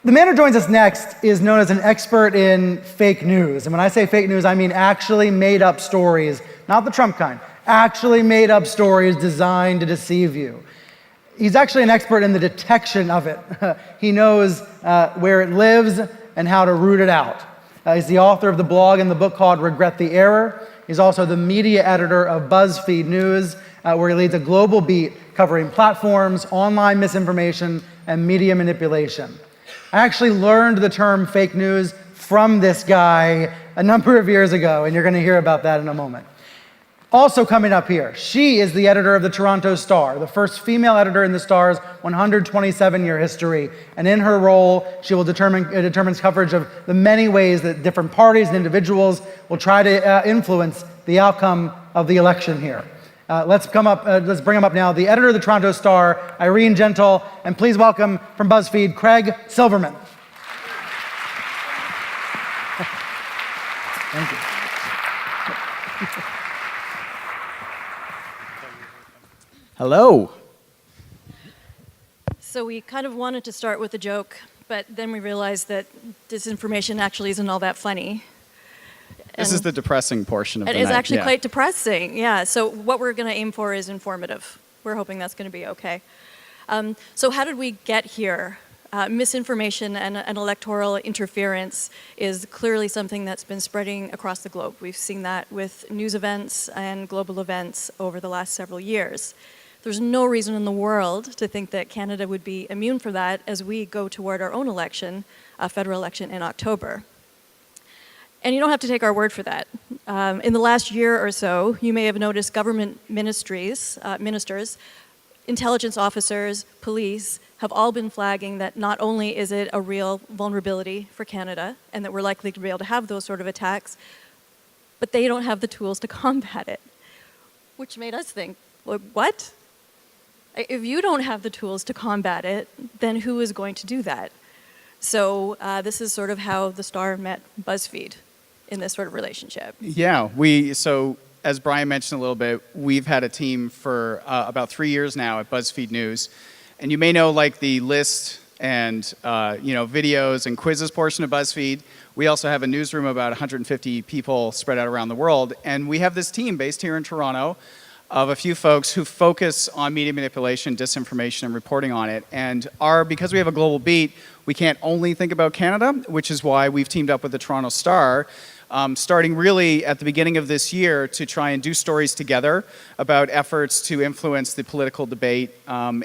The man who joins us next is known as an expert in fake news. And when I say fake news, I mean actually made up stories, not the Trump kind, actually made up stories designed to deceive you. He's actually an expert in the detection of it. He knows where it lives and how to root it out. He's the author of the blog and the book called Regret the Error. He's also the media editor of BuzzFeed News, where he leads a global beat covering platforms, online misinformation, and media manipulation. I actually learned the term fake news from this guy a number of years ago, and you're going to hear about that in a moment. Also coming up here, she is the editor of the Toronto Star, the first female editor in the Star's 127-year history. And in her role, she will determines coverage of the many ways that different parties and individuals will try to influence the outcome of the election here. Let's bring him up now, the editor of the Toronto Star, Irene Gentle, and please welcome from BuzzFeed, Craig Silverman. Thank you. Hello. So we kind of wanted to start with a joke, but then we realized that disinformation actually isn't all that funny. This is the depressing portion of the night. It is actually quite depressing, yeah. So what we're going to aim for is informative. We're hoping that's going to be okay. So how did we get here? Misinformation and electoral interference is clearly something that's been spreading across the globe. We've seen that with news events and global events over the last several years. There's no reason in the world to think that Canada would be immune for that as we go toward our own election, a federal election in October. And you don't have to take our word for that. In the last year or so, you may have noticed government ministers, intelligence officers, police, have all been flagging that not only is it a real vulnerability for Canada and that we're likely to be able to have those sort of attacks, but they don't have the tools to combat it. Which made us think, well, what? If you don't have the tools to combat it, then who is going to do that? So this is sort of how the Star met BuzzFeed in this sort of relationship. Yeah, so as Brian mentioned a little bit, we've had a team for about 3 years now at BuzzFeed News. And you may know like the list and videos and quizzes portion of BuzzFeed. We also have a newsroom of about 150 people spread out around the world. And we have this team based here in Toronto of a few folks who focus on media manipulation, disinformation, and reporting on it. And because we have a global beat, we can't only think about Canada, which is why we've teamed up with the Toronto Star, starting really at the beginning of this year to try and do stories together about efforts to influence the political debate,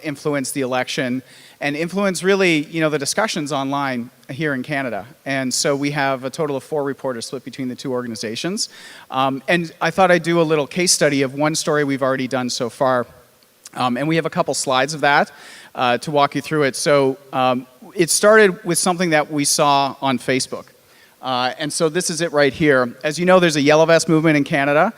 influence the election, and influence really, the discussions online here in Canada. And so we have a total of 4 reporters split between the 2 organizations. And I thought I'd do a little case study of one story we've already done so far. And we have a couple slides of that to walk you through it. So it started with something that we saw on Facebook. And so this is it right here. As you know, there's a Yellow Vest movement in Canada.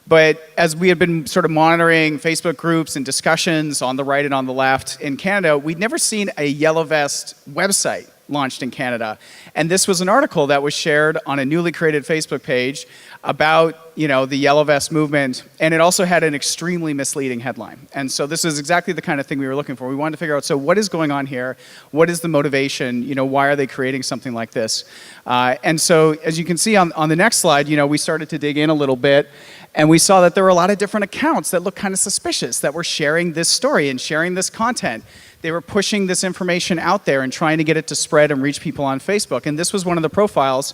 But as we had been sort of monitoring Facebook groups and discussions on the right and on the left in Canada, we'd never seen a Yellow Vest website launched in Canada. And this was an article that was shared on a newly created Facebook page about, the Yellow Vest movement. And it also had an extremely misleading headline. And so this is exactly the kind of thing we were looking for. We wanted to figure out, so what is going on here? What is the motivation? Why are they creating something like this? And so as you can see on the next slide, we started to dig in a little bit. And we saw that there were a lot of different accounts that looked kind of suspicious that were sharing this story and sharing this content. They were pushing this information out there and trying to get it to spread and reach people on Facebook. And this was one of the profiles.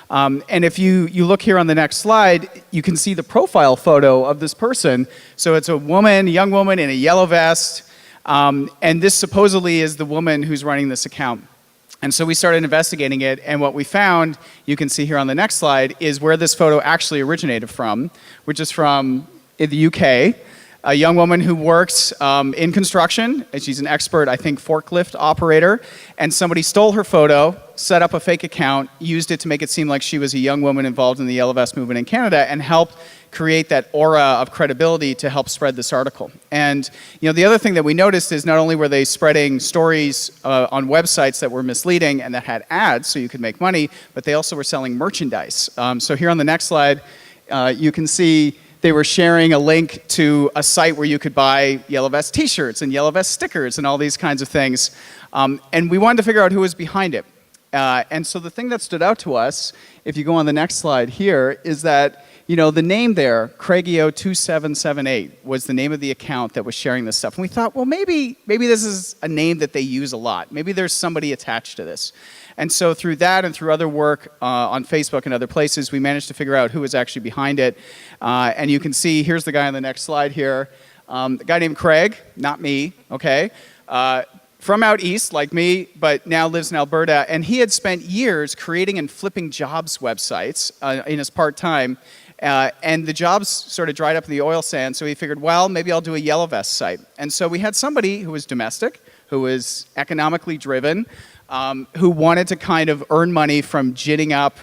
And if you look here on the next slide, you can see the profile photo of this person. So it's a young woman in a yellow vest. And this supposedly is the woman who's running this account. And so we started investigating it, and what we found, you can see here on the next slide, is where this photo actually originated from, which is from the UK. A young woman who works in construction, and she's an expert, I think, forklift operator, and somebody stole her photo, set up a fake account, used it to make it seem like she was a young woman involved in the Yellow Vest movement in Canada, and helped create that aura of credibility to help spread this article. And the other thing that we noticed is not only were they spreading stories on websites that were misleading and that had ads so you could make money, but they also were selling merchandise. So here on the next slide, you can see they were sharing a link to a site where you could buy Yellow Vest t-shirts and Yellow Vest stickers and all these kinds of things. And we wanted to figure out who was behind it. And so the thing that stood out to us, if you go on the next slide here, is that the name there, Craigio2778, was the name of the account that was sharing this stuff. And we thought, well, maybe this is a name that they use a lot. Maybe there's somebody attached to this. And so through that and through other work on Facebook and other places, we managed to figure out who was actually behind it. And you can see, here's the guy on the next slide here, a guy named Craig, not me, okay? From out east, like me, but now lives in Alberta. And he had spent years creating and flipping jobs websites in his part-time. And the jobs sort of dried up in the oil sand, so he figured, well, maybe I'll do a Yellow Vest site. And so we had somebody who was domestic, who was economically driven, who wanted to kind of earn money from ginning up,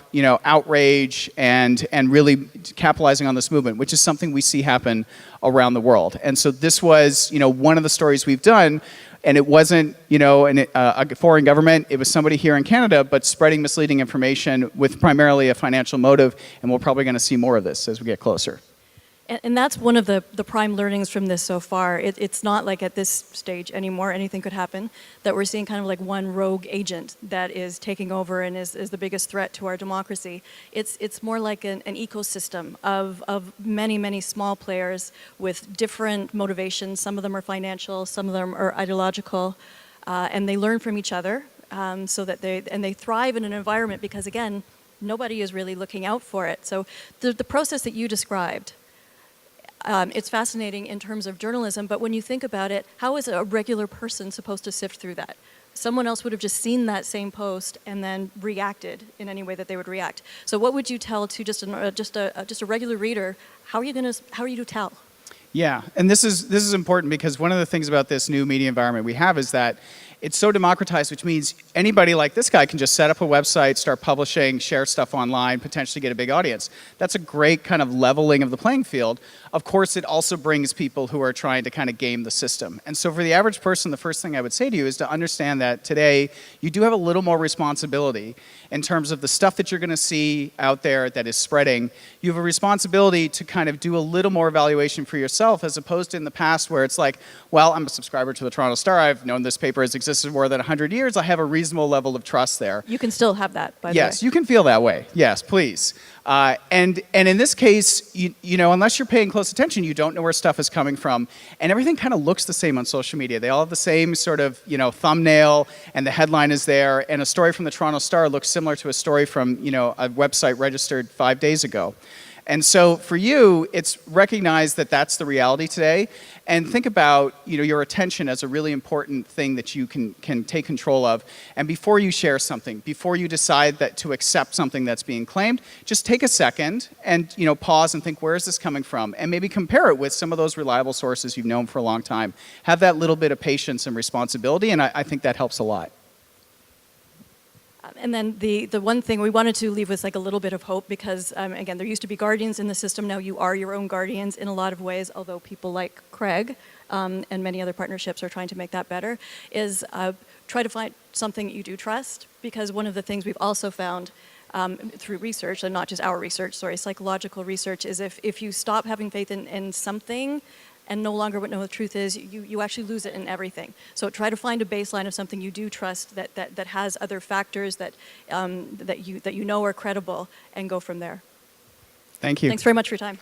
outrage and really capitalizing on this movement, which is something we see happen around the world. And so this was, one of the stories we've done. And it wasn't, a foreign government. It was somebody here in Canada, but spreading misleading information with primarily a financial motive. And we're probably going to see more of this as we get closer. And that's one of the prime learnings from this so far. It's not like at this stage anymore, anything could happen, that we're seeing kind of like one rogue agent that is taking over and is the biggest threat to our democracy. It's more like an ecosystem of many, many small players with different motivations. Some of them are financial, some of them are ideological, and they learn from each other so that they thrive in an environment because, again, nobody is really looking out for it. So the process that you described, it's fascinating in terms of journalism, but when you think about it, how is a regular person supposed to sift through that? Someone else would have just seen that same post and then reacted in any way that they would react. So what would you tell to just a regular reader? How are you to tell? Yeah, and this is important because one of the things about this new media environment we have is that it's so democratized, which means anybody like this guy can just set up a website, start publishing, share stuff online, potentially get a big audience. That's a great kind of leveling of the playing field. Of course, it also brings people who are trying to kind of game the system. And so for the average person, the first thing I would say to you is to understand that today you do have a little more responsibility in terms of the stuff that you're going to see out there that is spreading. You have a responsibility to kind of do a little more evaluation for yourself as opposed to in the past where it's like, well, I'm a subscriber to the Toronto Star. I've known this paper has existed more than 100 years. I have a reasonable level of trust there. You can still have that, by the way. Yes, you can feel that way. Yes, please. And in this case, unless you're paying close attention, you don't know where stuff is coming from. And everything kind of looks the same on social media. They all have the same sort of, thumbnail, and the headline is there. And a story from the Toronto Star looks similar to a story from, a website registered 5 days ago. And so for you, it's recognize that that's the reality today, and think about your attention as a really important thing that you can take control of. And before you share something, before you decide that to accept something that's being claimed, just take a second and pause and think, where is this coming from? And maybe compare it with some of those reliable sources you've known for a long time. Have that little bit of patience and responsibility, and I think that helps a lot. And then the one thing we wanted to leave with like a little bit of hope because, again, there used to be guardians in the system. Now you are your own guardians in a lot of ways, although people like Craig and many other partnerships are trying to make that better, is try to find something that you do trust, because one of the things we've also found through research, and not just our research, psychological research, is if you stop having faith in something and no longer know what the truth is, you actually lose it in everything. So try to find a baseline of something you do trust that has other factors that you know are credible, and go from there. Thank you. Thanks very much for your time.